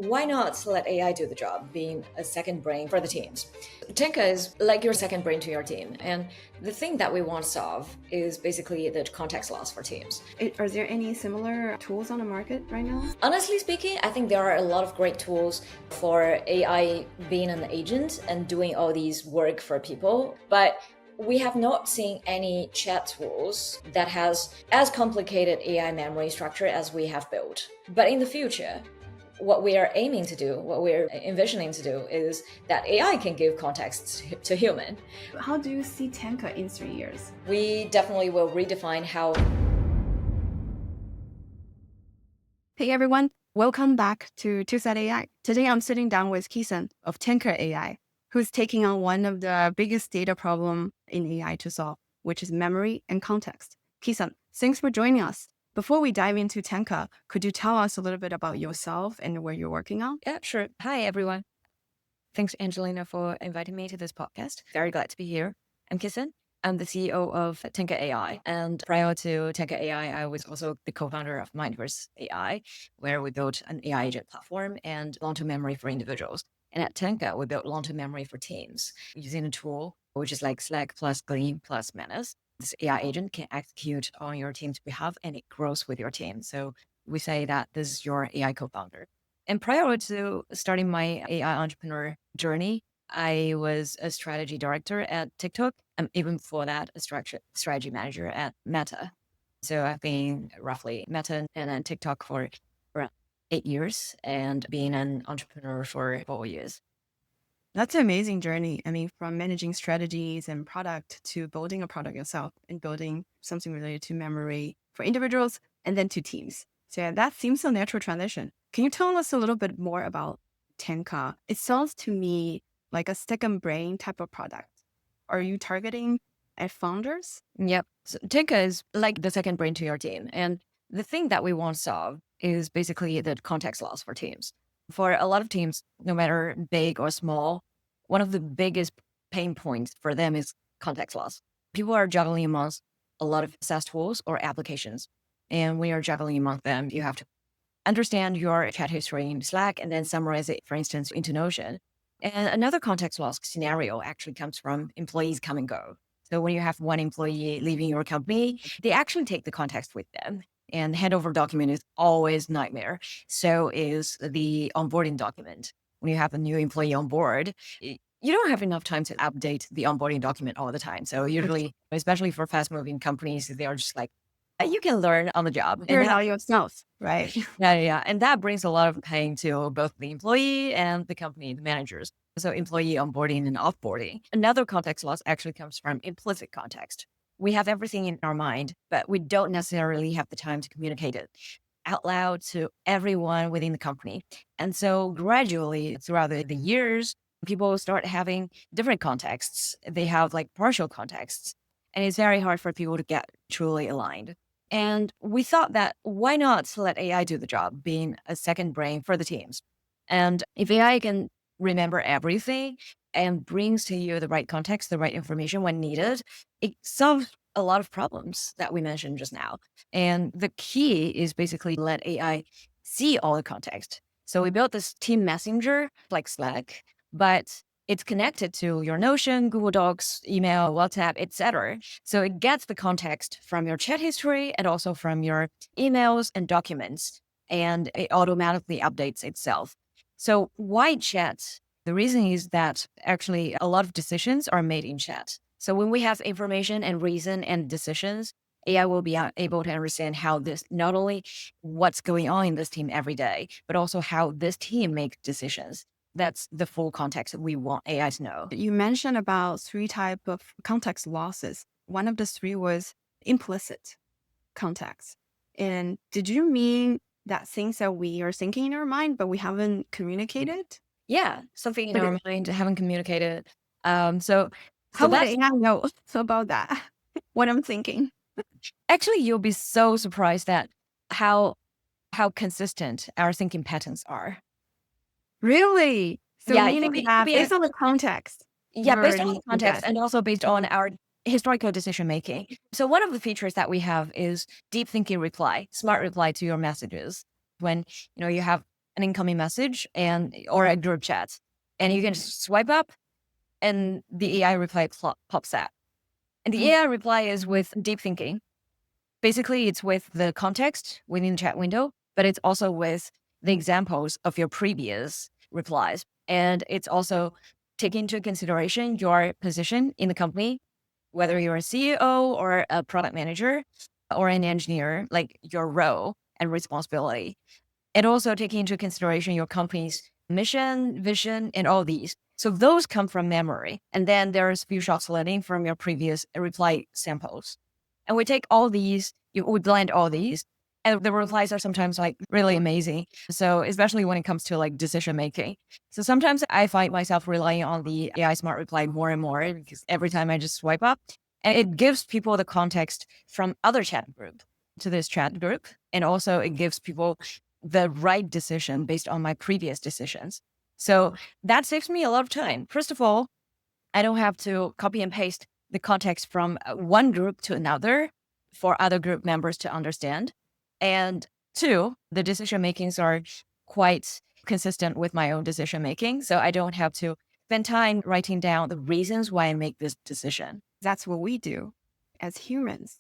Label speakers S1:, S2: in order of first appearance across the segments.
S1: why not let AI do the job, being a second brain for the teams? Tanka is like your second brain to your team. And the thing that we want to solve is basically the context loss for teams.
S2: Are there any similar tools on the market right now?
S1: Honestly speaking, I think there are a lot of great tools for AI being an agent and doing all these work for people. But we have not seen any chat tools that has as complicated AI memory structure as we have built. But in the future, what we are aiming to do, what we're envisioning to do is that AI can give context to human.
S2: How do you see Tanka in 3 years?
S1: We definitely will redefine how.
S2: Hey everyone, welcome back to Set AI. Today I'm sitting down with Kisson of Tanka AI, who's taking on one of the biggest data problem in AI to solve, which is memory and context. Kisson, thanks for joining us. Before we dive into Tanka, could you tell us a little bit about yourself and where you're working on?
S3: Yeah, sure. Hi, everyone. Thanks, Angelina, for inviting me to this podcast. Very glad to be here. I'm Kisson. I'm the CEO of Tanka AI. And prior to Tanka AI, I was also the co-founder of Mindverse AI, where we built an AI agent platform and long-term memory for individuals. And at Tanka, we built long-term memory for teams using a tool which is like Slack plus Glean plus Menace. This AI agent can execute on your team's behalf and it grows with your team. So we say that this is your AI co-founder. And prior to starting my AI entrepreneur journey, I was a strategy director at TikTok. And even before that, a strategy manager at Meta. So I've been roughly Meta and then TikTok for around 8 years and being an entrepreneur for 4 years.
S2: That's an amazing journey. I mean, from managing strategies and product to building a product yourself and building something related to memory for individuals and then to teams. So yeah, that seems a natural transition. Can you tell us a little bit more about Tanka? It sounds to me like a second brain type of product. Are you targeting at founders?
S3: Yep. So Tanka is like the second brain to your team. And the thing that we want to solve is basically the context loss for teams. For a lot of teams, no matter big or small, one of the biggest pain points for them is context loss. People are juggling amongst a lot of SaaS tools or applications. And when you're juggling among them, you have to understand your chat history in Slack and then summarize it, for instance, into Notion. And another context loss scenario actually comes from employees come and go. So when you have one employee leaving your company, they actually take the context with them. And handover document is always nightmare. So is the onboarding document. When you have a new employee on board, you don't have enough time to update the onboarding document all the time. So usually, especially for fast-moving companies, they are just like, you can learn on the job.
S2: Figure it out yourself, right?
S3: Yeah. And that brings a lot of pain to both the employee and the company, the managers. So employee onboarding and offboarding. Another context loss actually comes from implicit context. We have everything in our mind, but we don't necessarily have the time to communicate it out loud to everyone within the company. And so gradually throughout the years, people start having different contexts. They have like partial contexts, and it's very hard for people to get truly aligned. And we thought that why not let AI do the job, being a second brain for the teams? And if AI can remember everything and brings to you the right context, the right information when needed, it solves a lot of problems that we mentioned just now. And the key is basically let AI see all the context. So we built this team messenger like Slack, but it's connected to your Notion, Google Docs, email, WhatsApp, etc. So it gets the context from your chat history and also from your emails and documents, and it automatically updates itself. So why chat? The reason is that actually a lot of decisions are made in chat. So when we have information and reason and decisions, AI will be able to understand how this, not only what's going on in this team every day, but also how this team makes decisions. That's the full context that we want AI to know.
S2: You mentioned about 3 types of context losses. One of the 3 was implicit context. And did you mean that things that we are thinking in our mind, but we haven't communicated?
S3: Yeah, something in our mind haven't communicated.
S2: So how would AI know about that? What I'm thinking.
S3: Actually, you'll be so surprised at how consistent our thinking patterns are.
S2: Really? So
S3: Yeah,
S2: meaning that based on the context.
S3: Yeah, based on the context and also based on our historical decision making. So one of the features that we have is deep thinking reply, smart reply to your messages. When you have an incoming message or a group chat, and you can just swipe up and the AI reply pops out. And the AI reply is with deep thinking. Basically, it's with the context within the chat window, but it's also with the examples of your previous replies. And it's also taking into consideration your position in the company, whether you're a CEO or a product manager or an engineer, like your role and responsibility. And also taking into consideration your company's mission, vision, and all these. So those come from memory. And then there's few shots learning from your previous reply samples. And we take all these, we blend all these, and the replies are sometimes like really amazing. So especially when it comes to like decision making. So sometimes I find myself relying on the AI smart reply more and more because every time I just swipe up, and it gives people the context from other chat group to this chat group. And also it gives people the right decision based on my previous decisions. So that saves me a lot of time. First of all, I don't have to copy and paste the context from one group to another for other group members to understand. And two, the decision makings are quite consistent with my own decision making. So I don't have to spend time writing down the reasons why I make this decision.
S2: That's what we do as humans.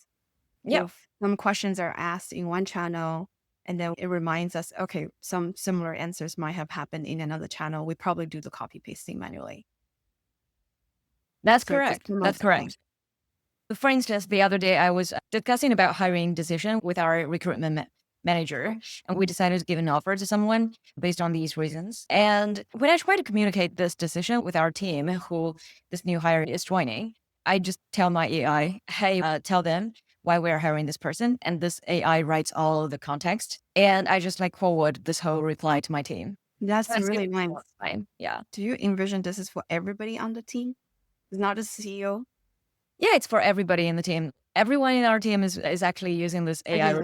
S3: Yeah.
S2: If some questions are asked in one channel, and then it reminds us, okay, some similar answers might have happened in another channel, we probably do the copy pasting manually.
S3: That's
S2: So
S3: correct. That's correct. For instance, the other day I was discussing about hiring decision with our recruitment manager, and we decided to give an offer to someone based on these reasons. And when I try to communicate this decision with our team, who this new hire is joining, I just tell my AI, hey, tell them why we're hiring this person. And this AI writes all the context. And I just like forward this whole reply to my team.
S2: That's really nice.
S3: Fine. Yeah.
S2: Do you envision this is for everybody on the team? It's not just the CEO?
S3: Yeah, it's for everybody in the team. Everyone in our team is actually using this AI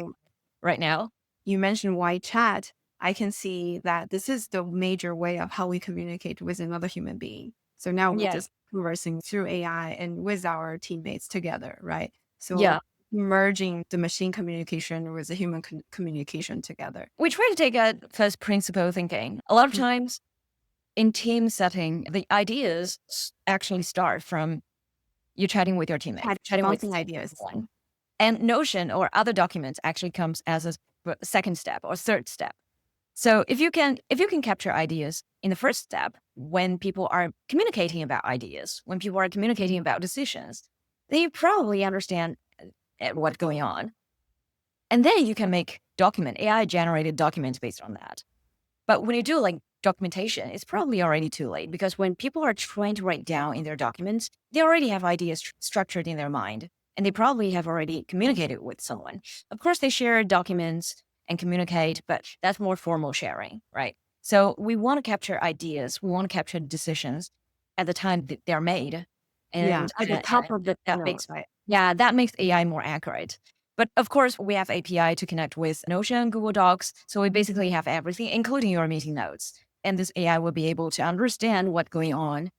S3: right now.
S2: You mentioned why chat. I can see that this is the major way of how we communicate with another human being. So now we're just conversing through AI and with our teammates together, right? So merging the machine communication with the human communication together.
S3: We try to take a first principle thinking. A lot of times in team setting, the ideas actually start from you chatting with your teammates, chatting with
S2: ideas.
S3: And Notion or other documents actually comes as a second step or third step. So if you can capture ideas in the first step, when people are communicating about ideas, when people are communicating about decisions, then you probably understand what's going on. And then you can make AI generated documents based on that. But when you do like documentation, it's probably already too late because when people are trying to write down in their documents, they already have ideas structured in their mind and they probably have already communicated with someone. Of course, they share documents and communicate, but that's more formal sharing, right? So we want to capture ideas. We want to capture decisions at the time that they're made. And
S2: at the top of the
S3: that makes AI more accurate. But of course, we have API to connect with Notion, Google Docs. So we basically have everything, including your meeting notes. And this AI will be able to understand what's going on.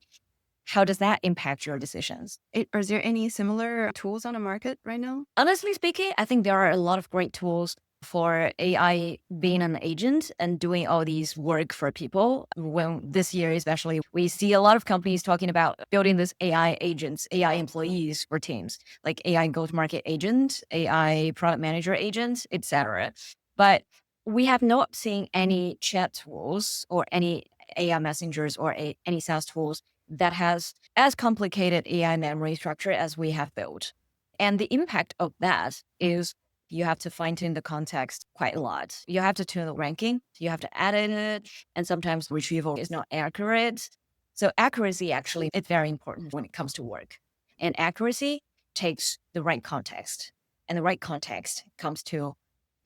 S3: How does that impact your decisions?
S2: Are there any similar tools on the market right now?
S3: Honestly speaking, I think there are a lot of great tools for AI being an agent and doing all these work for people. When this year, especially, we see a lot of companies talking about building this AI agents, AI employees for teams, like AI go-to-market agent, AI product manager agent, etc. But we have not seen any chat tools or any AI messengers or any SaaS tools that has as complicated AI memory structure as we have built. And the impact of that is you have to fine-tune the context quite a lot. You have to tune the ranking. You have to edit it. And sometimes retrieval is not accurate. So accuracy actually is very important when it comes to work. And accuracy takes the right context. And the right context comes to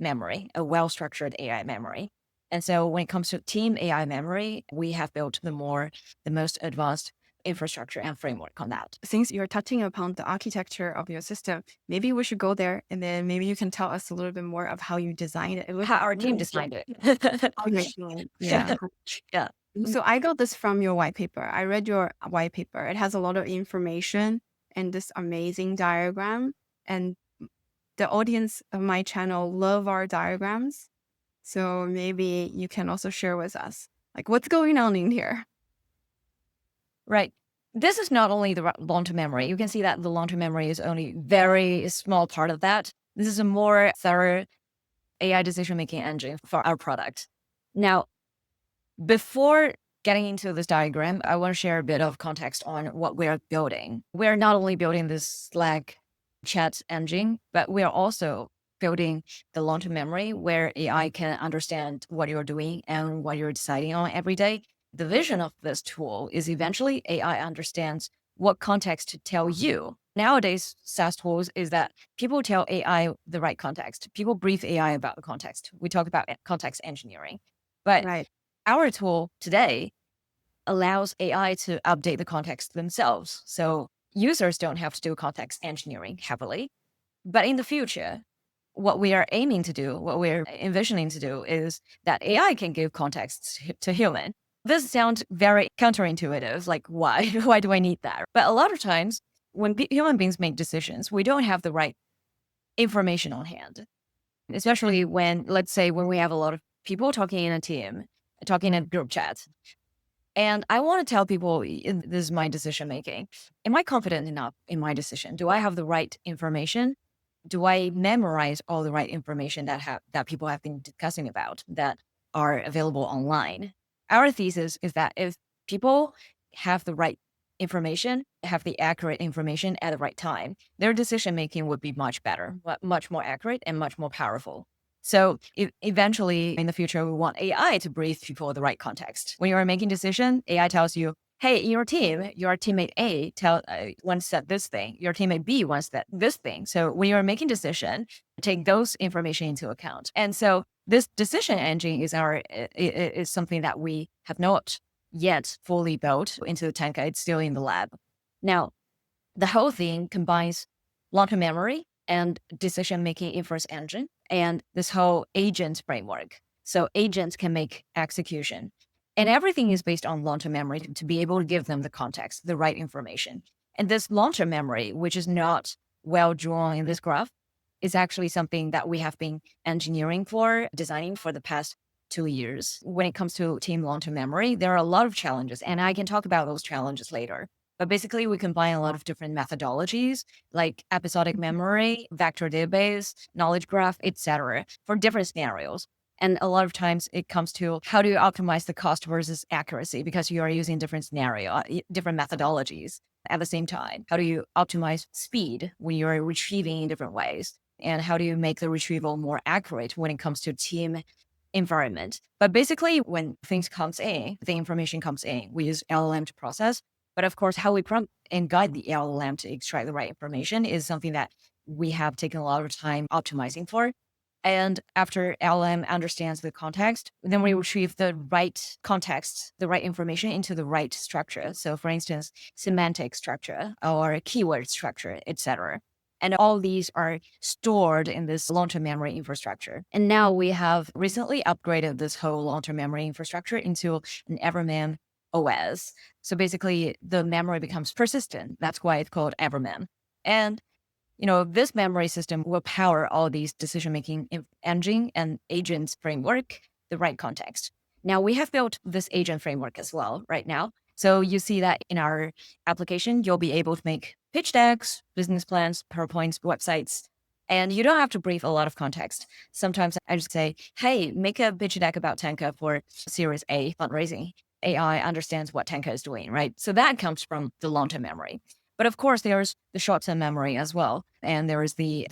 S3: memory, a well-structured AI memory. And so when it comes to team AI memory, we have built the most advanced infrastructure and framework on that.
S2: Since you're touching upon the architecture of your system, maybe we should go there and then maybe you can tell us a little bit more of how you designed it.
S3: How our team designed it.
S2: Yeah.
S3: Yeah.
S2: So I got this from your white paper. I read your white paper. It has a lot of information and this amazing diagram. And the audience of my channel love our diagrams. So maybe you can also share with us, like, what's going on in here?
S3: Right. This is not only the long-term memory. You can see that the long-term memory is only very small part of that. This is a more thorough AI decision-making engine for our product. Now, before getting into this diagram, I want to share a bit of context on what we're building. We're not only building this Slack chat engine, but we are also building the long-term memory where AI can understand what you're doing and what you're deciding on every day. The vision of this tool is eventually AI understands what context to tell you. Nowadays, SaaS tools is that people tell AI the right context. People brief AI about the context. We talk about context engineering. But
S2: Right.
S3: our tool today allows AI to update the context themselves. So users don't have to do context engineering heavily. But in the future, what we are aiming to do, what we're envisioning to do is that AI can give context to human. This sounds very counterintuitive. Like, why? Why do I need that? But a lot of times when human beings make decisions, we don't have the right information on hand, especially when, let's say, when we have a lot of people talking in a team, talking in a group chat. And I want to tell people, this is my decision making. Am I confident enough in my decision? Do I have the right information? Do I memorize all the right information that people have been discussing about that are available online? Our thesis is that if people have the right information, have the accurate information at the right time, their decision making would be much better, much more accurate and much more powerful. So eventually in the future, we want AI to brief people the right context. When you are making decision, AI tells you, hey, your team, your teammate A once said this thing, your teammate B once said this thing. So when you're making decision, take those information into account. And so this decision engine is something that we have not yet fully built into the Tanka. It's still in the lab. Now, the whole thing combines long-term memory and decision-making inference engine and this whole agent framework. So agents can make execution. And everything is based on long-term memory to be able to give them the context, the right information. And this long-term memory, which is not well drawn in this graph, is actually something that we have been designing for the past 2 years. When it comes to team long-term memory, there are a lot of challenges, and I can talk about those challenges later. But basically, we combine a lot of different methodologies like episodic memory, vector database, knowledge graph, etc., for different scenarios. And a lot of times it comes to how do you optimize the cost versus accuracy because you are using different different methodologies at the same time. How do you optimize speed when you're retrieving in different ways? And how do you make the retrieval more accurate when it comes to team environment? But basically, when things comes in, the information comes in, we use LLM to process. But of course, how we prompt and guide the LLM to extract the right information is something that we have taken a lot of time optimizing for. And after LLM understands the context, then we retrieve the right context, the right information into the right structure. So for instance, semantic structure or keyword structure, etc. And all these are stored in this long-term memory infrastructure. And now we have recently upgraded this whole long-term memory infrastructure into an Everman OS. So basically the memory becomes persistent. That's why it's called Everman. And this memory system will power all these decision-making engine and agents framework, the right context. Now we have built this agent framework as well right now. So you see that in our application, you'll be able to make pitch decks, business plans, PowerPoints, websites, and you don't have to brief a lot of context. Sometimes I just say, hey, make a pitch deck about Tanka for Series A fundraising. AI understands what Tanka is doing, right? So that comes from the long-term memory. But of course, there's the short-term memory as well. And there is the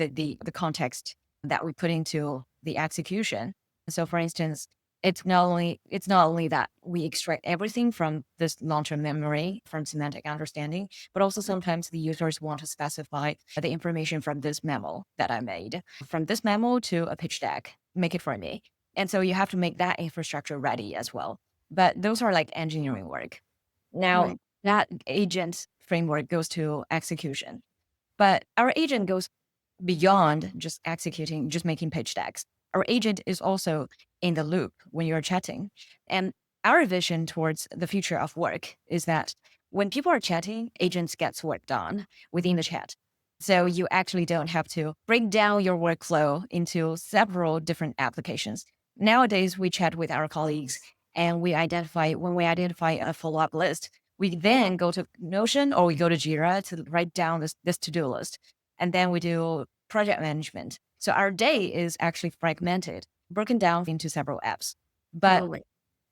S3: context that we put into the execution. So for instance, it's not only that we extract everything from this long-term memory from semantic understanding, but also sometimes the users want to specify the information from this memo that I made, from this memo to a pitch deck, make it for me. And so you have to make that infrastructure ready as well. But those are like engineering work. Now,
S2: Right.
S3: that agent framework goes to execution. But our agent goes beyond just executing, just making pitch decks. Our agent is also in the loop when you're chatting. And our vision towards the future of work is that when people are chatting, agents gets work done within the chat. So you actually don't have to break down your workflow into several different applications. Nowadays, we chat with our colleagues and when we identify a follow-up list, we then go to Notion or we go to Jira to write down this to-do list. And then we do project management. So our day is actually fragmented, broken down into several apps. But
S2: Totally.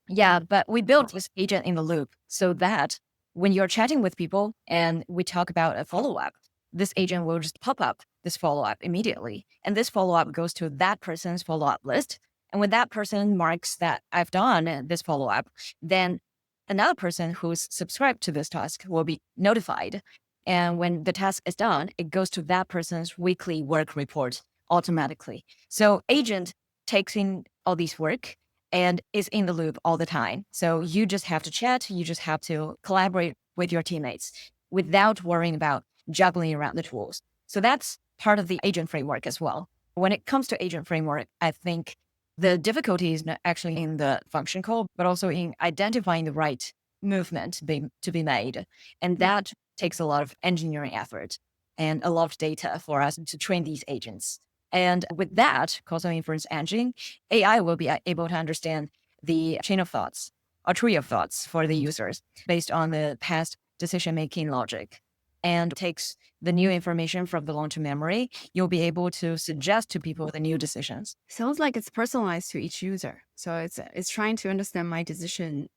S3: yeah, but we built this agent in the loop so that when you're chatting with people and we talk about a follow-up, this agent will just pop up this follow-up immediately. And this follow-up goes to that person's follow-up list. And when that person marks that I've done this follow-up, then another person who's subscribed to this task will be notified. And when the task is done, it goes to that person's weekly work report automatically. So agent takes in all these work and is in the loop all the time. So you just have to chat, you just have to collaborate with your teammates without worrying about juggling around the tools. So that's part of the agent framework as well. When it comes to agent framework, I think the difficulty is not actually in the function call, but also in identifying the right movement to be made. And that takes a lot of engineering effort and a lot of data for us to train these agents. And with that causal inference engine, AI will be able to understand the chain of thoughts or tree of thoughts for the users based on the past decision-making logic and takes the new information from the long-term memory. You'll be able to suggest to people the new decisions.
S2: Sounds like it's personalized to each user. So it's trying to understand my decision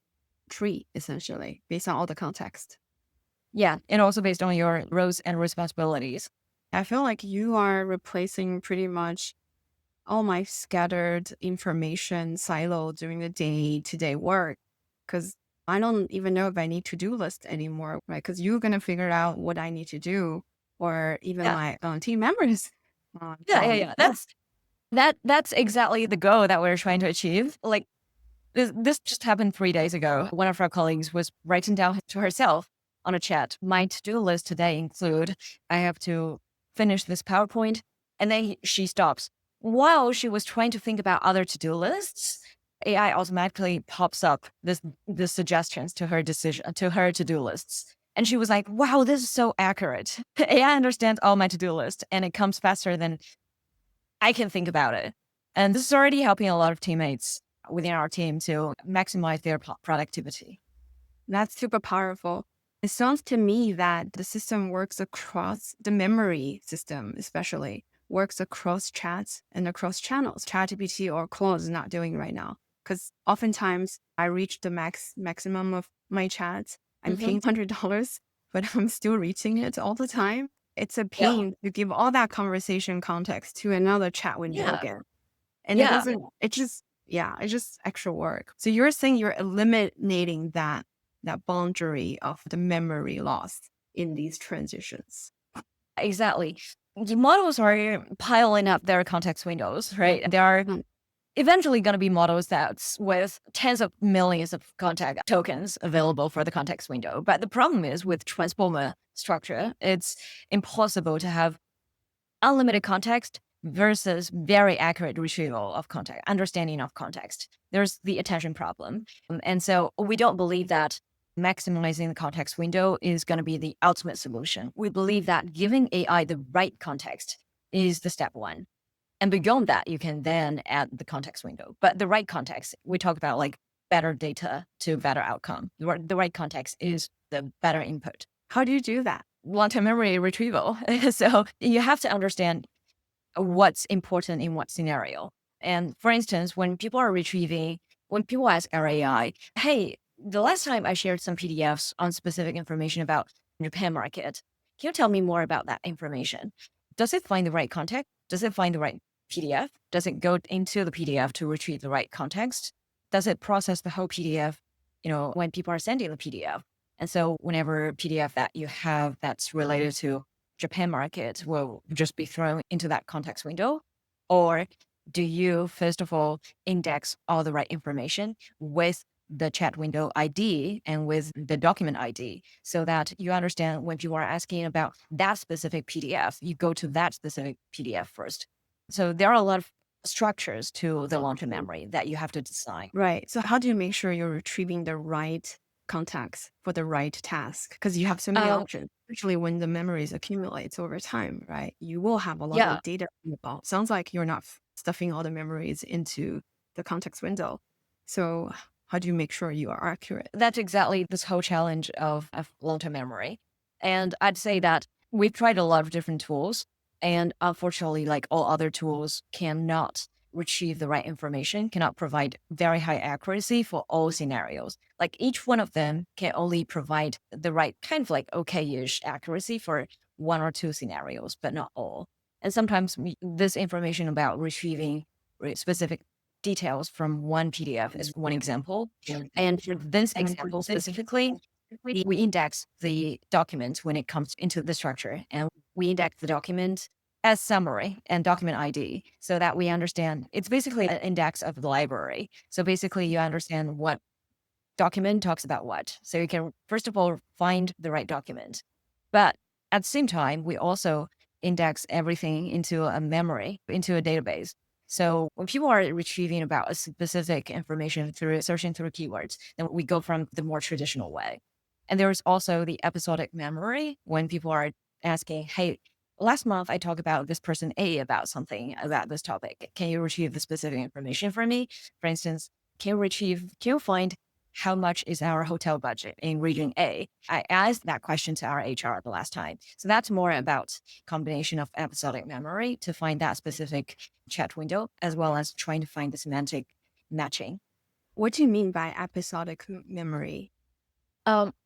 S2: tree, essentially, based on all the context.
S3: Yeah, and also based on your roles and responsibilities.
S2: I feel like you are replacing pretty much all my scattered information silo during the day-to-day work, because I don't even know if I need to-do list anymore, right? Because you're going to figure out what I need to do, or even
S3: Yeah.
S2: my team members.
S3: Yeah. That's exactly the goal that we're trying to achieve. Like this just happened 3 days ago. One of our colleagues was writing down to herself on a chat, my to-do list today include, I have to finish this PowerPoint. And then she stops. While she was trying to think about other to-do lists, AI automatically pops up the suggestions to her to-do lists. And she was like, wow, this is so accurate. AI understands all my to-do list and it comes faster than I can think about it. And this is already helping a lot of teammates within our team to maximize their productivity.
S2: That's super powerful. It sounds to me that the system works across the memory system, especially works across chats and across channels. ChatGPT or Claude is not doing right now. Because oftentimes I reach the maximum of my chats. I'm paying $100, but I'm still reaching it all the time. It's a pain to give all that conversation context to another chat window again. And it's just extra work. So you're saying you're eliminating that boundary of the memory loss in these transitions.
S3: Exactly. The models are piling up their context windows, right? There are eventually going to be models that's with tens of millions of context tokens available for the context window. But the problem is with transformer structure, it's impossible to have unlimited context versus very accurate retrieval of context, understanding of context. There's the attention problem. And so we don't believe that maximizing the context window is going to be the ultimate solution. We believe that giving AI the right context is the step one. And beyond that, you can then add the context window. But the right context, we talk about like better data to better outcome. The right context is the better input.
S2: How do you do that?
S3: Long-term memory retrieval. So you have to understand what's important in what scenario. And for instance, when people ask our AI, hey, the last time I shared some PDFs on specific information about Japan market, can you tell me more about that information? Does it find the right context? Does it find the right PDF? Does it go into the PDF to retrieve the right context? Does it process the whole PDF, when people are sending the PDF? And so whenever PDF that you have that's related to Japan market will just be thrown into that context window? Or do you, first of all, index all the right information with the chat window ID and with the document ID so that you understand when people are asking about that specific PDF, you go to that specific PDF first. So there are a lot of structures to the long-term memory that you have to design.
S2: Right. So how do you make sure you're retrieving the right context for the right task? Because you have so many options, especially when the memories accumulates over time, right? You will have a lot of data. Sounds like you're not stuffing all the memories into the context window. So how do you make sure you are accurate?
S3: That's exactly this whole challenge of long-term memory. And I'd say that we've tried a lot of different tools, and unfortunately, like all other tools, cannot retrieve the right information, cannot provide very high accuracy for all scenarios. Like each one of them can only provide the right kind of like okay-ish accuracy for one or two scenarios, but not all. And sometimes this information about retrieving specific details from one PDF is one example. And for this example specifically, we index the document when it comes into the structure, and we index the document as summary and document ID so that we understand it's basically an index of the library. So basically you understand what document talks about what. So you can, first of all, find the right document. But at the same time, we also index everything into a memory, into a database. So when people are retrieving about a specific information through searching through keywords, then we go from the more traditional way. And there's also the episodic memory when people are asking, hey, last month I talked about this person A about something about this topic. Can you retrieve the specific information for me? For instance, can you find how much is our hotel budget in region A? I asked that question to our HR the last time. So that's more about combination of episodic memory to find that specific chat window, as well as trying to find the semantic matching.
S2: What do you mean by episodic memory?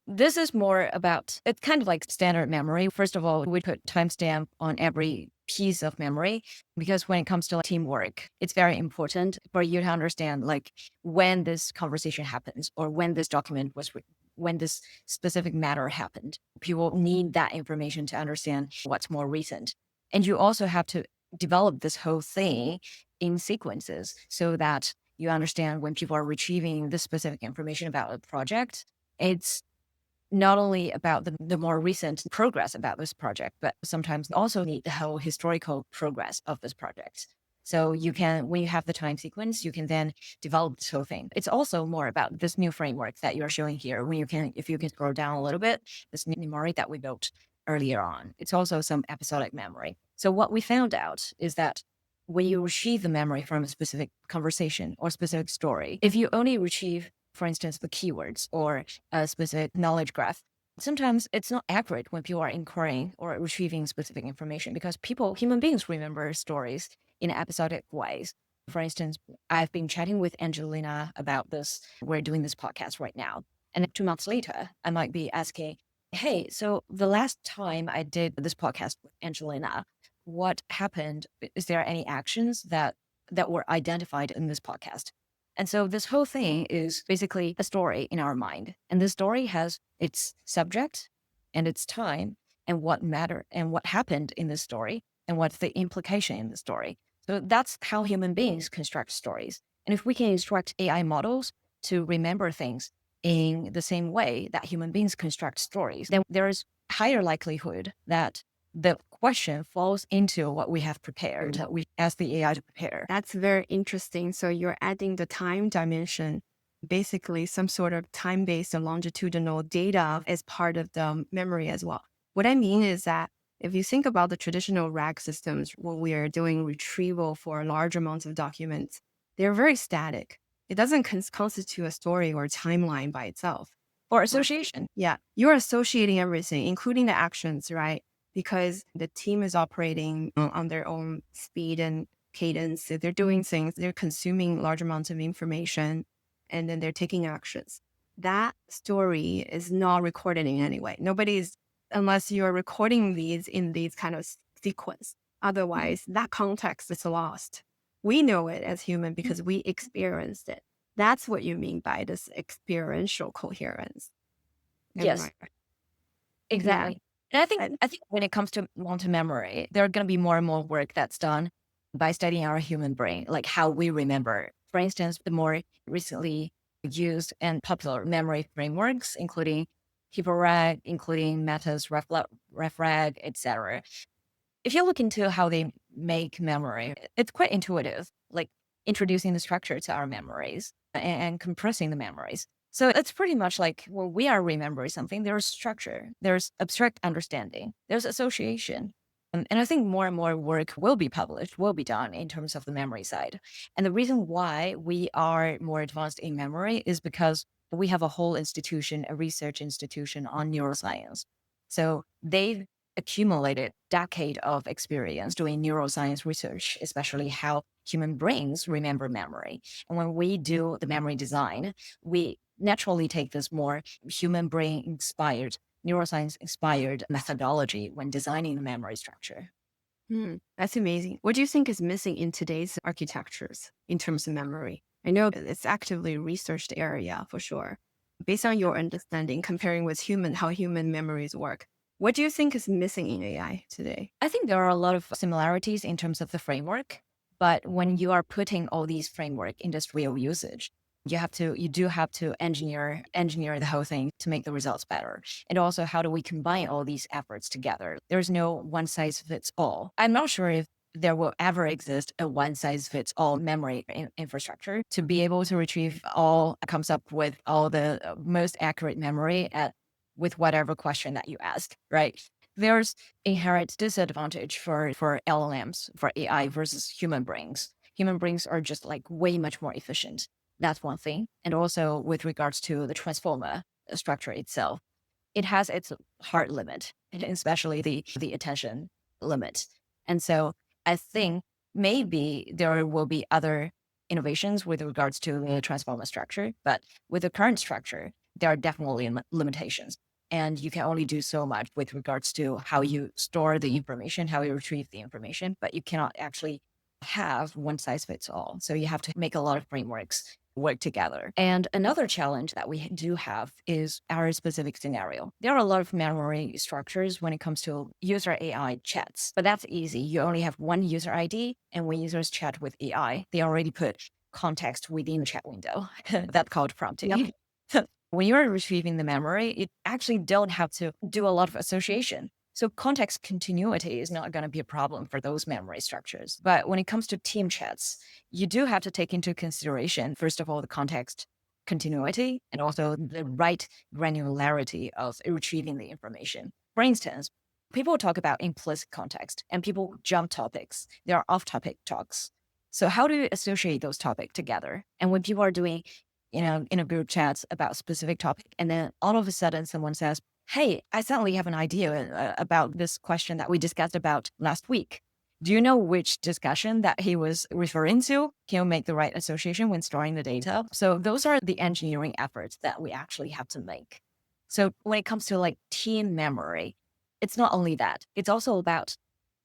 S3: This is more about, it's kind of like standard memory. First of all, we put timestamp on every piece of memory because when it comes to teamwork, it's very important for you to understand like when this conversation happens or when this document was when this specific matter happened. People need that information to understand what's more recent. And you also have to develop this whole thing in sequences so that you understand when people are retrieving this specific information about a project, it's not only about the more recent progress about this project, but sometimes also need the whole historical progress of this project. So you can, when you have the time sequence, you can then develop this whole thing. It's also more about this new framework that you're showing here. When you can, if you can scroll down a little bit, this new memory that we built earlier on, it's also some episodic memory. So what we found out is that when you retrieve the memory from a specific conversation or specific story, if you only retrieve, for instance, the keywords or a specific knowledge graph, sometimes it's not accurate when people are inquiring or retrieving specific information because human beings remember stories in episodic ways. For instance, I've been chatting with Angelina about this. We're doing this podcast right now. And 2 months later, I might be asking, hey, so the last time I did this podcast with Angelina, what happened? Is there any actions that were identified in this podcast? And so this whole thing is basically a story in our mind. And this story has its subject and its time and what mattered and what happened in this story and what's the implication in the story. So that's how human beings construct stories. And if we can instruct AI models to remember things in the same way that human beings construct stories, then there is higher likelihood that the question falls into what we have prepared, that we ask the AI to prepare.
S2: That's very interesting. So you're adding the time dimension, basically some sort of time-based and longitudinal data as part of the memory as well. What I mean is that if you think about the traditional RAG systems, when we are doing retrieval for large amounts of documents, they're very static. It doesn't constitute a story or a timeline by itself.
S3: Or association.
S2: Yeah, you're associating everything, including the actions, right? Because the team is operating on their own speed and cadence. So they're doing things, they're consuming large amounts of information, and then they're taking actions. That story is not recorded in any way. Nobody's, unless you're recording these in these kind of sequence. Otherwise, that context is lost. We know it as human because we experienced it. That's what you mean by this experiential coherence.
S3: Yes,
S2: Right.
S3: exactly.
S2: Yeah.
S3: And I think when it comes to long-term memory, there are going to be more and more work that's done by studying our human brain, like how we remember. For instance, the more recently used and popular memory frameworks, including HippoRag, including Meta's RefRag, etc. If you look into how they make memory, it's quite intuitive, like introducing the structure to our memories and compressing the memories. So it's pretty much like when we are remembering something, there's structure, there's abstract understanding, there's association, And I think more and more work will be published, will be done in terms of the memory side. And the reason why we are more advanced in memory is because we have a whole institution, a research institution on neuroscience. So they've accumulated decade of experience doing neuroscience research, especially how human brains remember memory. And when we do the memory design, we naturally take this more human brain inspired, neuroscience inspired methodology when designing the memory structure.
S2: That's amazing. What do you think is missing in today's architectures in terms of memory? I know it's actively researched area for sure. Based on your understanding, comparing with how human memories work, what do you think is missing in AI today?
S3: I think there are a lot of similarities in terms of the framework, but when you are putting all these framework industrial usage, you do have to engineer the whole thing to make the results better. And also, how do we combine all these efforts together? There's no one size fits all. I'm not sure if there will ever exist a one size fits all memory infrastructure to be able to retrieve comes up with all the most accurate memory with whatever question that you ask, right? There's inherent disadvantage for LLMs, for AI versus human brains. Human brains are just like way much more efficient. That's one thing. And also with regards to the transformer structure itself, it has its hard limit, and especially the attention limit. And so I think maybe there will be other innovations with regards to the transformer structure, but with the current structure, there are definitely limitations. And you can only do so much with regards to how you store the information, how you retrieve the information, but you cannot actually have one size fits all. So you have to make a lot of frameworks work together. And another challenge that we do have is our specific scenario. There are a lot of memory structures when it comes to user AI chats, but that's easy. You only have one user ID, and when users chat with AI, they already put context within the chat window. That's called prompting. Yep. When you're retrieving the memory, you actually don't have to do a lot of association. So context continuity is not going to be a problem for those memory structures. But when it comes to team chats, you do have to take into consideration, first of all, the context continuity and also the right granularity of retrieving the information. For instance, people talk about implicit context and people jump topics. There are off-topic talks. So how do you associate those topics together? And when people are doing, in a group chat about a specific topic, and then all of a sudden someone says, hey, I suddenly have an idea about this question that we discussed about last week. Do you know which discussion that he was referring to? Can you make the right association when storing the data? So those are the engineering efforts that we actually have to make. So when it comes to like team memory, it's not only that, it's also about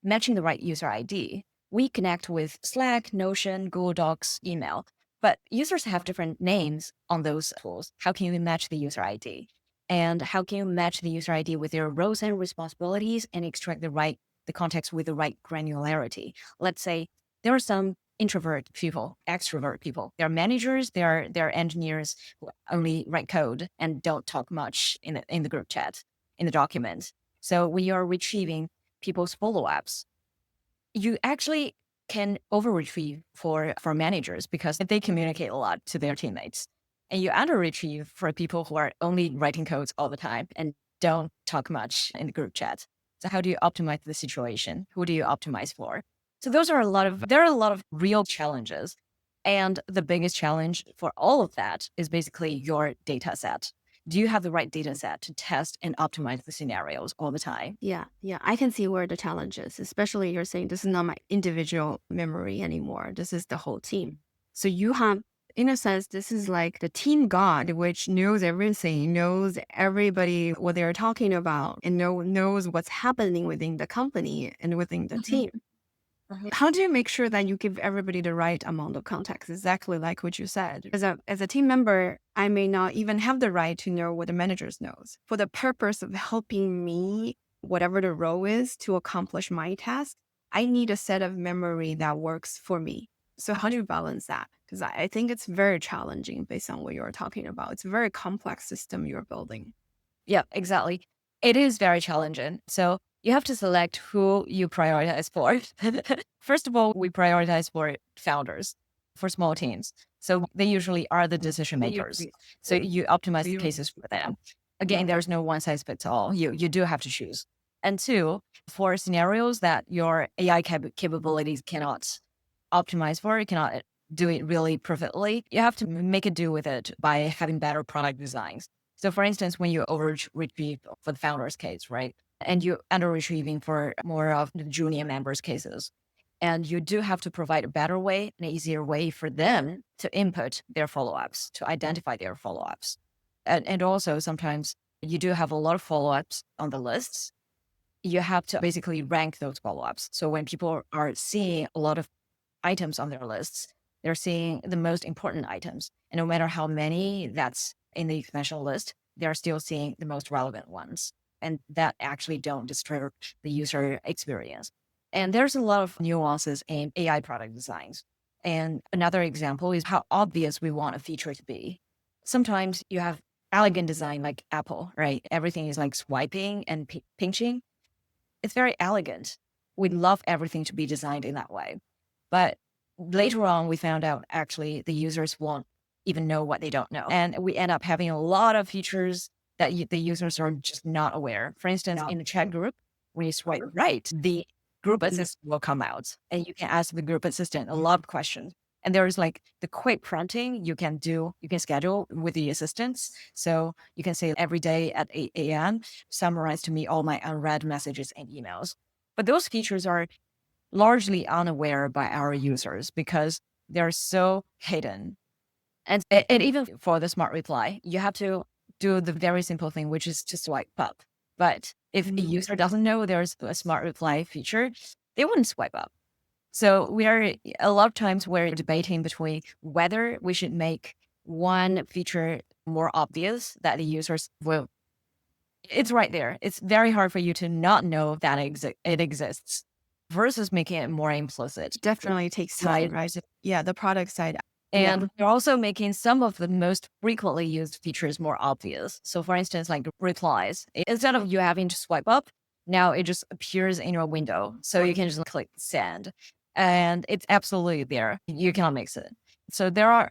S3: matching the right user ID. We connect with Slack, Notion, Google Docs, email, but users have different names on those tools. How can you match the user ID? And how can you match the user ID with their roles and responsibilities and extract the context with the right granularity? Let's say there are some introvert people, extrovert people. They're managers, they're engineers who only write code and don't talk much in the group chat, in the document. So when you're retrieving people's follow-ups, you actually can over-retrieve for managers because they communicate a lot to their teammates. And you under-retrieve for people who are only writing codes all the time and don't talk much in the group chat. So how do you optimize the situation? Who do you optimize for? So there are a lot of real challenges. And the biggest challenge for all of that is basically your data set. Do you have the right data set to test and optimize the scenarios all the time?
S2: Yeah, I can see where the challenge is, especially you're saying this is not my individual memory anymore. This is the whole team. So you have, in a sense, this is like the team god, which knows everything, knows everybody, what they're talking about, and knows what's happening within the company and within the team. How do you make sure that you give everybody the right amount of context? Exactly like what you said. As a team member, I may not even have the right to know what the managers knows. For the purpose of helping me, whatever the role is, to accomplish my task, I need a set of memory that works for me. So how do you balance that? Because I think it's very challenging based on what you're talking about. It's a very complex system you're building.
S3: Yeah, exactly. It is very challenging. So you have to select who you prioritize for. First of all, we prioritize for founders, for small teams. So they usually are the decision makers. So you optimize the cases for them. Again, there's no one size fits all. You do have to choose. And two, for scenarios that your AI capabilities cannot optimize for, you cannot do it really perfectly, you have to make it do with it by having better product designs. So for instance, when you over-retrieve for the founder's case, right? And you under-retrieving for more of the junior members' cases. And you do have to provide a better way, an easier way for them to input their follow-ups, to identify their follow-ups. And also sometimes you do have a lot of follow-ups on the lists. You have to basically rank those follow-ups. So when people are seeing a lot of items on their lists, they're seeing the most important items. And no matter how many that's in the expansion list, they're still seeing the most relevant ones. And that actually don't disturb the user experience. And there's a lot of nuances in AI product designs. And another example is how obvious we want a feature to be. Sometimes you have elegant design like Apple, right? Everything is like swiping and pinching. It's very elegant. We love everything to be designed in that way. But later on, we found out actually the users won't even know what they don't know. And we end up having a lot of features that the users are just not aware. For instance, in the chat group, when you swipe right, the group assistant will come out and you can ask the group assistant a lot of questions. And there is like the quick prompting you can schedule with the assistants. So you can say every day at 8 a.m., summarize to me all my unread messages and emails. But those features are largely unaware by our users because they're so hidden. And even for the smart reply, you have to do the very simple thing, which is to swipe up. But if a user doesn't know there's a smart reply feature, they wouldn't swipe up. So a lot of times we're debating between whether we should make one feature more obvious that the users will. It's right there. It's very hard for you to not know that it exists versus making it more implicit.
S2: Definitely takes time, right? Yeah, the product side.
S3: And you're also making some of the most frequently used features more obvious. So for instance, like replies, instead of you having to swipe up, now it just appears in your window. So you can just click send and it's absolutely there. You cannot mix it. So there are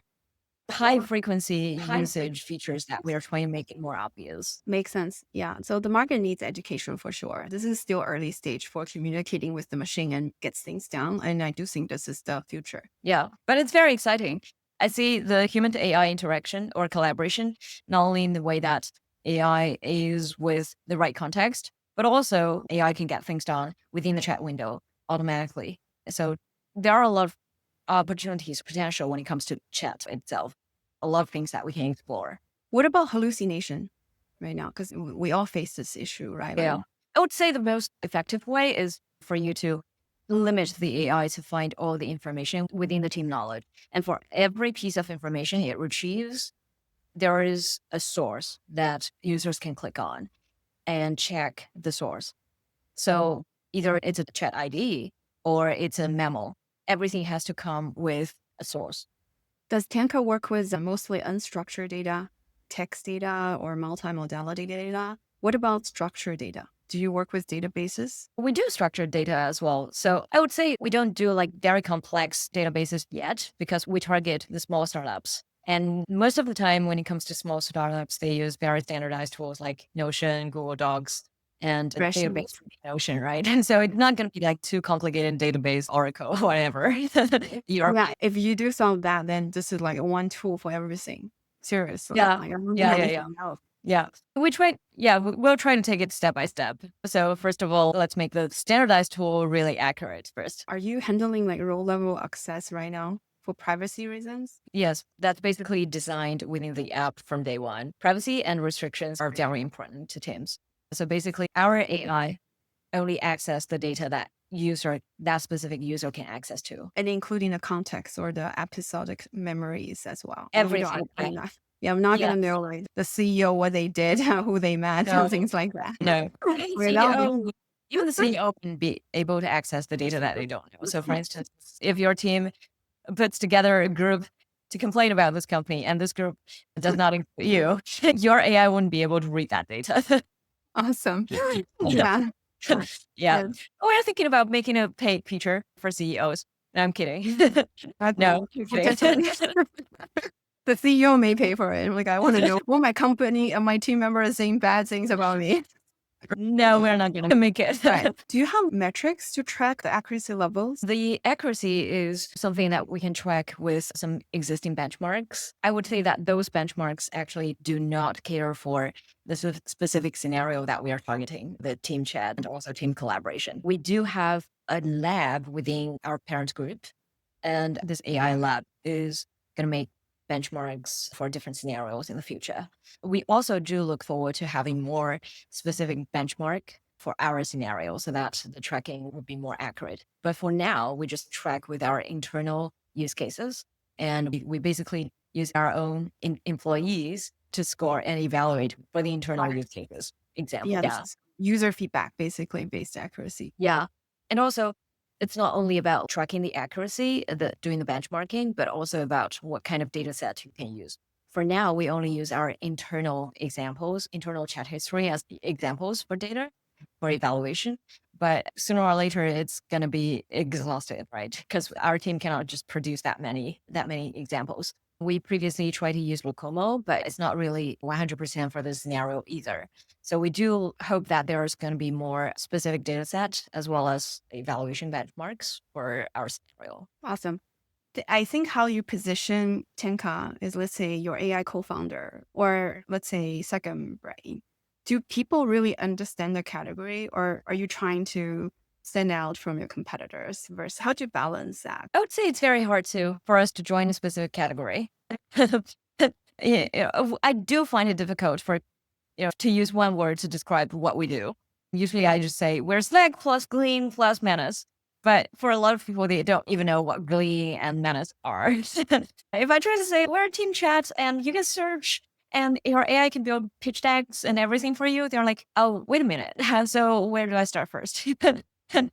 S3: high frequency usage features that we are trying to make it more obvious.
S2: Makes sense. Yeah. So the market needs education for sure. This is still early stage for communicating with the machine and gets things done. And I do think this is the future.
S3: Yeah, but it's very exciting. I see the human to AI interaction or collaboration, not only in the way that AI is with the right context, but also AI can get things done within the chat window automatically. So there are a lot of opportunities, potential when it comes to chat itself. A lot of things that we can explore.
S2: What about hallucination right now? Because we all face this issue, right?
S3: Yeah. I would say the most effective way is for you to limit the AI to find all the information within the team knowledge. And for every piece of information it retrieves, there is a source that users can click on and check the source. So either it's a chat ID or it's a memo. Everything has to come with a source.
S2: Does Tanka work with mostly unstructured data, text data, or multimodality data? What about structured data? Do you work with databases?
S3: We do structured data as well. So I would say we don't do like very complex databases yet because we target the small startups. And most of the time when it comes to small startups, they use very standardized tools like Notion, Google Docs, and a database Notion, right? And so it's not going to be like too complicated database, Oracle, whatever.
S2: Yeah, if you do some of that, then this is like one tool for everything. Seriously.
S3: Yeah. We'll try to take it step by step. So first of all, let's make the standardized tool really accurate first.
S2: Are you handling like row level access right now for privacy reasons?
S3: Yes, that's basically designed within the app from day one. Privacy and restrictions are very important to teams. So basically our AI only access the data that specific user can access to.
S2: And including the context or the episodic memories as well.
S3: Everything.
S2: I'm not going to know like the CEO, what they did, who they met, and things like that.
S3: No. Even the CEO can be able to access the data that they don't know. So for instance, if your team puts together a group to complain about this company and this group does not include you, your AI wouldn't be able to read that data.
S2: Awesome.
S3: Yeah. We're thinking about making a paid feature for CEOs. No, I'm kidding. No, I'm kidding.
S2: The CEO may pay for it. Like, I want to know what my company and my team member is saying bad things about me.
S3: No, we're not going to make it.
S2: Right. Do you have metrics to track the accuracy levels?
S3: The accuracy is something that we can track with some existing benchmarks. I would say that those benchmarks actually do not cater for the specific scenario that we are targeting, the team chat and also team collaboration. We do have a lab within our parent group, and this AI lab is going to make benchmarks for different scenarios in the future. We also do look forward to having more specific benchmark for our scenario so that the tracking would be more accurate. But for now, we just track with our internal use cases. And we basically use our own employees to score and evaluate for the internal use cases. Example.
S2: Yeah, this is user feedback, basically based accuracy.
S3: Yeah. And also, it's not only about tracking the accuracy, doing the benchmarking, but also about what kind of data set you can use. For now, we only use our internal examples, internal chat history as examples for data, for evaluation. But sooner or later, it's going to be exhausted, right? Because our team cannot just produce that many examples. We previously tried to use Locomo, but it's not really 100% for this scenario either. So we do hope that there's going to be more specific data set as well as evaluation benchmarks for our scenario.
S2: Awesome. I think how you position Tanka is, let's say, your AI co-founder, or let's say second brain. Do people really understand the category, or are you trying to stand out from your competitors versus how do you balance that?
S3: I would say it's very hard for us to join a specific category. I do find it difficult to use one word to describe what we do. Usually I just say we're Slack plus Glean plus Menace. But for a lot of people, they don't even know what Glean and Menace are. If I try to say we're a team chat and you can search and your AI can build pitch decks and everything for you, they're like, oh, wait a minute. So where do I start first?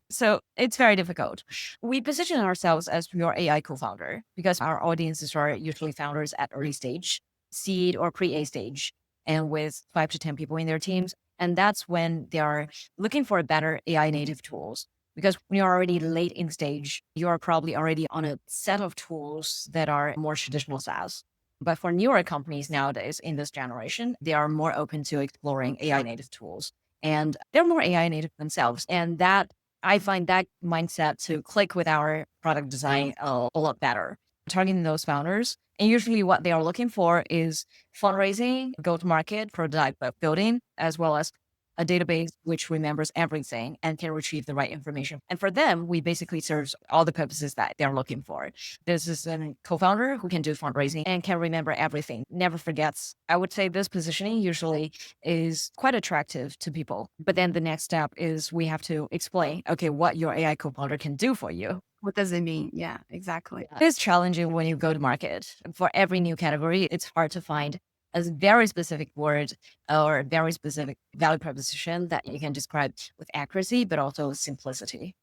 S3: So it's very difficult. We position ourselves as your AI co-founder because our audiences are usually founders at early stage, seed or pre-A stage, and with 5 to 10 people in their teams. And that's when they are looking for better AI native tools. Because when you're already late in stage, you're probably already on a set of tools that are more traditional SaaS. But for newer companies nowadays in this generation, they are more open to exploring AI native tools. And they're more AI native themselves. And that I find that mindset to click with our product design a lot better. Targeting those founders. And usually what they are looking for is fundraising, go-to-market, prototype building, as well as a database which remembers everything and can retrieve the right information. And for them, we basically serve all the purposes that they're looking for. This is a co-founder who can do fundraising and can remember everything, never forgets. I would say this positioning usually is quite attractive to people. But then the next step is we have to explain, okay, what your AI co-founder can do for you.
S2: What does it mean? Yeah, exactly.
S3: It is challenging when you go to market. For every new category, it's hard to find a very specific word or very specific value proposition that you can describe with accuracy, but also simplicity.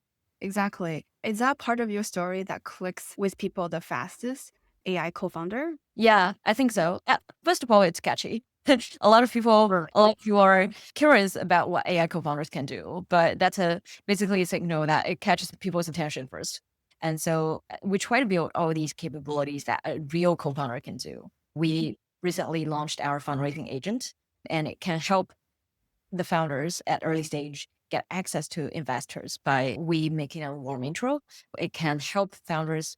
S2: Exactly. Is that part of your story that clicks with people the fastest? AI co-founder?
S3: Yeah, I think so. First of all, it's catchy. A lot of you are curious about what AI co-founders can do, but that's basically a signal that it catches people's attention first. And so we try to build all these capabilities that a real co-founder can do. We recently launched our fundraising agent, and it can help the founders at early stage get access to investors by we making a warm intro. It can help founders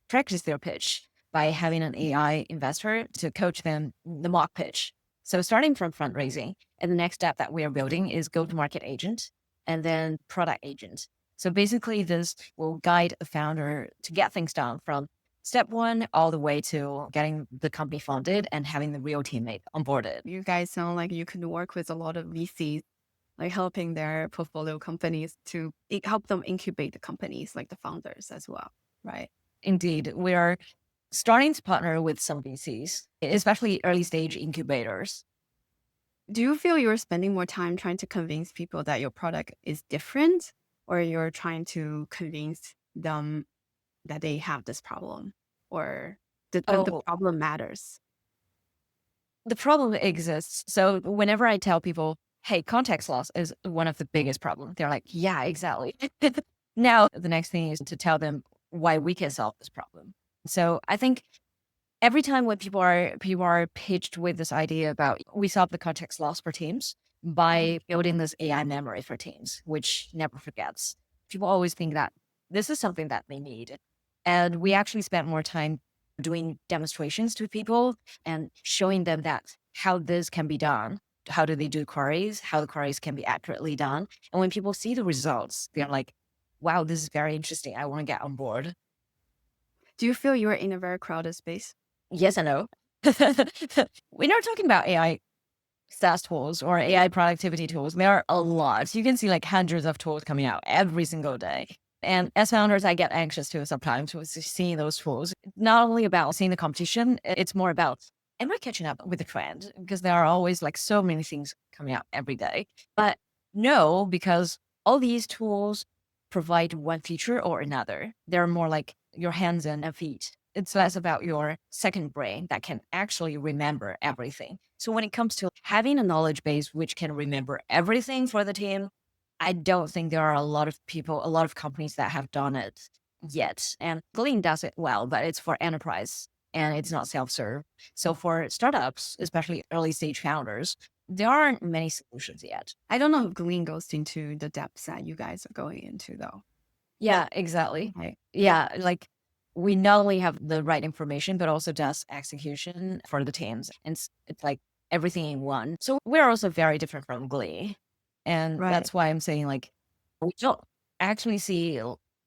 S3: practice their pitch by having an AI investor to coach them the mock pitch. So starting from fundraising, and the next step that we are building is go-to-market agent and then product agent. So basically this will guide a founder to get things done from step one all the way to getting the company funded and having the real teammate onboarded.
S2: You guys sound like you could work with a lot of VCs, like helping their portfolio companies to help them incubate the companies, like the founders as well, right?
S3: Indeed, we are starting to partner with some VCs, especially early stage incubators.
S2: Do you feel you're spending more time trying to convince people that your product is different, or you're trying to convince them that they have this problem, or the problem matters?
S3: The problem exists. So whenever I tell people, hey, context loss is one of the biggest problems, they're like, yeah, exactly. Now, the next thing is to tell them why we can solve this problem. So I think every time when people are pitched with this idea about we solve the context loss for teams by building this AI memory for teams, which never forgets. People always think that this is something that they need. And we actually spent more time doing demonstrations to people and showing them that how this can be done. How do they do queries? How the queries can be accurately done. And when people see the results, they're like, wow, this is very interesting. I want to get on board.
S2: Do you feel you're in a very crowded space?
S3: Yes and no. When you're talking about AI SaaS tools or AI productivity tools, there are a lot. You can see like hundreds of tools coming out every single day. And as founders, I get anxious too sometimes with seeing those tools. Not only about seeing the competition, it's more about, am I catching up with the trend? Because there are always like so many things coming out every day. But no, because all these tools provide one feature or another. They're more like your hands and feet. It's less about your second brain that can actually remember everything. So when it comes to having a knowledge base which can remember everything for the team, I don't think there are a lot of people, a lot of companies that have done it yet. And Glean does it well, but it's for enterprise and it's not self-serve. So for startups, especially early stage founders, there aren't many solutions yet.
S2: I don't know if Glean goes into the depths that you guys are going into, though.
S3: Yeah, exactly.
S2: Right.
S3: Yeah, like we not only have the right information, but also does execution for the teams. And it's like everything in one. So we're also very different from Glee. And
S2: Right.
S3: that's why I'm saying like, we don't actually see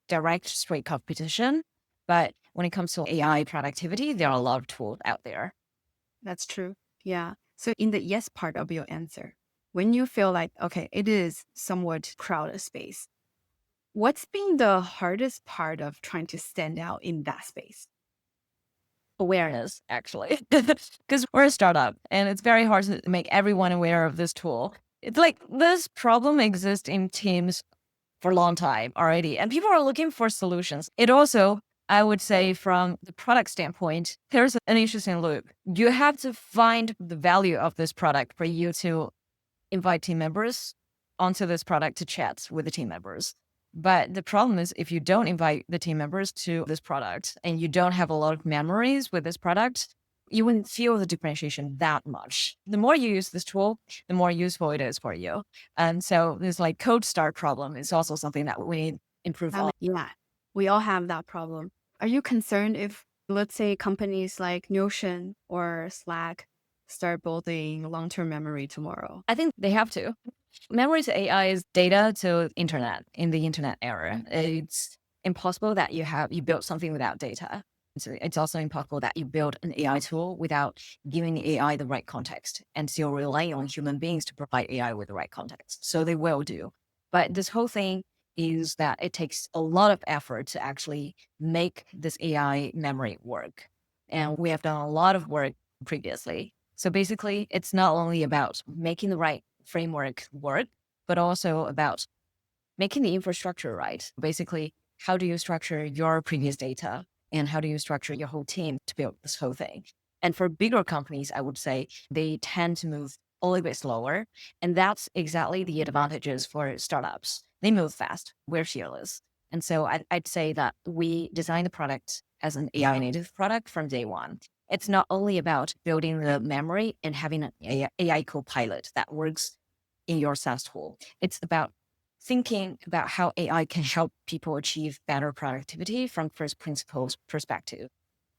S3: direct straight competition, but when it comes to AI productivity, there are a lot of tools out there.
S2: That's true. Yeah. So in the yes part of your answer, when you feel like, okay, it is somewhat crowded space, what's been the hardest part of trying to stand out in that space?
S3: Awareness, actually, because we're a startup and it's very hard to make everyone aware of this tool. It's like this problem exists in teams for a long time already, and people are looking for solutions. It also, I would say, from the product standpoint, there's an interesting loop. You have to find the value of this product for you to invite team members onto this product to chat with the team members. But the problem is if you don't invite the team members to this product and you don't have a lot of memories with this product, you wouldn't feel the differentiation that much. The more you use this tool, the more useful it is for you. And so this like code start problem is also something that we need to improve on.
S2: Yeah, we all have that problem. Are you concerned if, let's say, companies like Notion or Slack start building long-term memory tomorrow?
S3: I think they have to. Memory to AI is data to internet in the internet era. It's impossible that you build something without data. So it's also impossible that you build an AI tool without giving the AI the right context and still relying on human beings to provide AI with the right context. So they will do. But this whole thing is that it takes a lot of effort to actually make this AI memory work. And we have done a lot of work previously. So basically, it's not only about making the right framework work, but also about making the infrastructure right. Basically, how do you structure your previous data and how do you structure your whole team to build this whole thing? And for bigger companies, I would say they tend to move a little bit slower. And that's exactly the advantages for startups. They move fast. We're fearless. And so I'd say that we design the product as an AI native product from day one. It's not only about building the memory and having an AI co-pilot that works in your SaaS tool. It's about thinking about how AI can help people achieve better productivity from first principles perspective,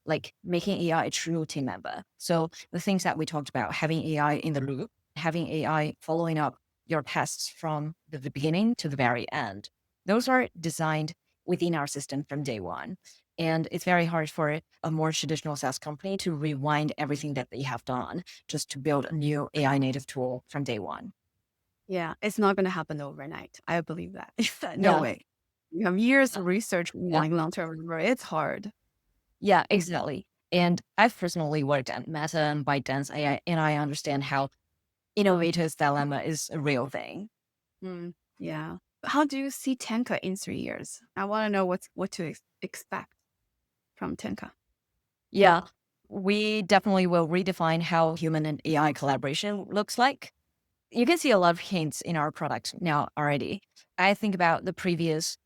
S3: like making AI a true team member. So the things that we talked about, having AI in the loop, having AI following up your tests from the beginning to the very end, those are designed within our system from day one. And it's very hard for a more traditional SaaS company to rewind everything that they have done just to build a new AI native tool from day one.
S2: Yeah, it's not going to happen overnight. I believe that. No
S3: Yeah.
S2: way. You have years of research
S3: Yeah.
S2: on long-term memory. It's hard.
S3: Yeah, exactly. And I've personally worked at Meta and ByteDance AI, and I understand how innovators' dilemma is a real thing.
S2: Yeah. How do you see Tanka in 3 years? I want to know what to expect from Tanka.
S3: Yeah, we definitely will redefine how human and AI collaboration looks like. You can see a lot of hints in our product now already. I think about the previous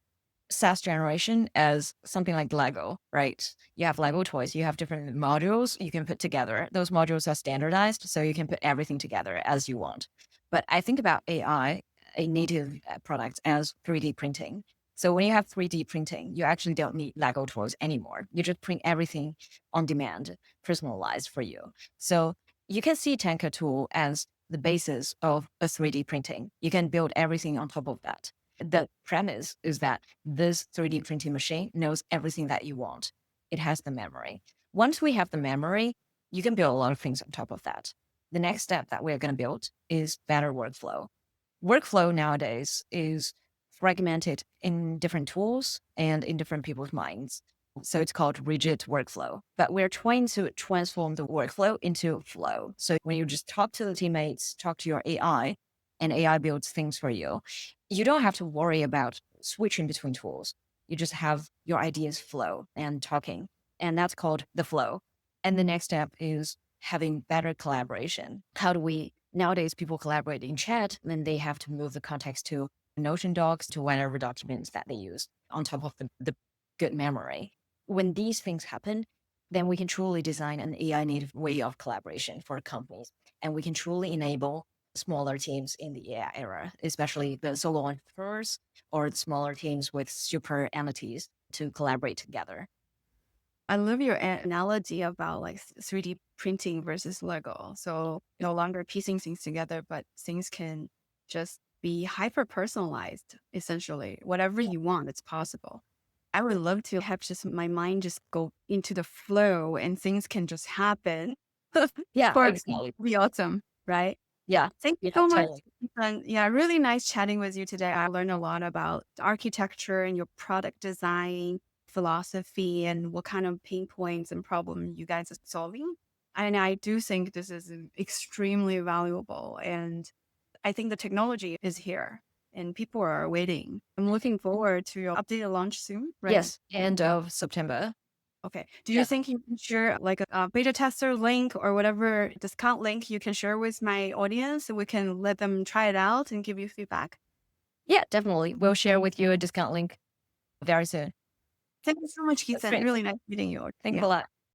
S3: SaaS generation as something like Lego, right? You have Lego toys, you have different modules you can put together. Those modules are standardized, so you can put everything together as you want. But I think about AI, a native product, as 3D printing. So when you have 3D printing, you actually don't need Lego toys anymore. You just print everything on demand, personalized for you. So you can see Tanka tool as the basis of a 3D printing. You can build everything on top of that. The premise is that this 3D printing machine knows everything that you want. It has the memory. Once we have the memory, you can build a lot of things on top of that. The next step that we're going to build is better workflow. Workflow nowadays is fragmented in different tools and in different people's minds. So it's called rigid workflow, but we're trying to transform the workflow into flow. So when you just talk to the teammates, talk to your AI, and AI builds things for you, you don't have to worry about switching between tools. You just have your ideas flow and talking, and that's called the flow. And the next step is having better collaboration. How do we, nowadays people collaborate in chat, then they have to move the context to Notion docs, to whatever documents that they use on top of the good memory. When these things happen, then we can truly design an AI native way of collaboration for companies. And we can truly enable smaller teams in the AI era, especially the solo entrepreneurs or the smaller teams with super entities to collaborate together.
S2: I love your analogy about like 3D printing versus Lego. So no longer piecing things together, but things can just be hyper personalized, essentially. Whatever you want, it's possible. I would love to have just my mind just go into the flow and things can just happen.
S3: Yeah,
S2: For
S3: exactly.
S2: be awesome, right?
S3: Yeah.
S2: Thank you
S3: Yeah,
S2: so much.
S3: totally.
S2: And yeah, really nice chatting with you today. I learned a lot about architecture and your product design philosophy and what kind of pain points and problems you guys are solving. And I do think this is extremely valuable. And I think the technology is here and people are waiting. I'm looking forward to your updated launch soon, right?
S3: Yes, end of September.
S2: Okay. Do you think you can share like a beta tester link or whatever discount link you can share with my audience so we can let them try it out and give you feedback?
S3: Yeah, definitely. We'll share with you a discount link very soon.
S2: Thank you so much,
S3: That's
S2: Kisson.
S3: great.
S2: Really nice meeting you.
S3: Thanks
S2: Yeah.
S3: a lot.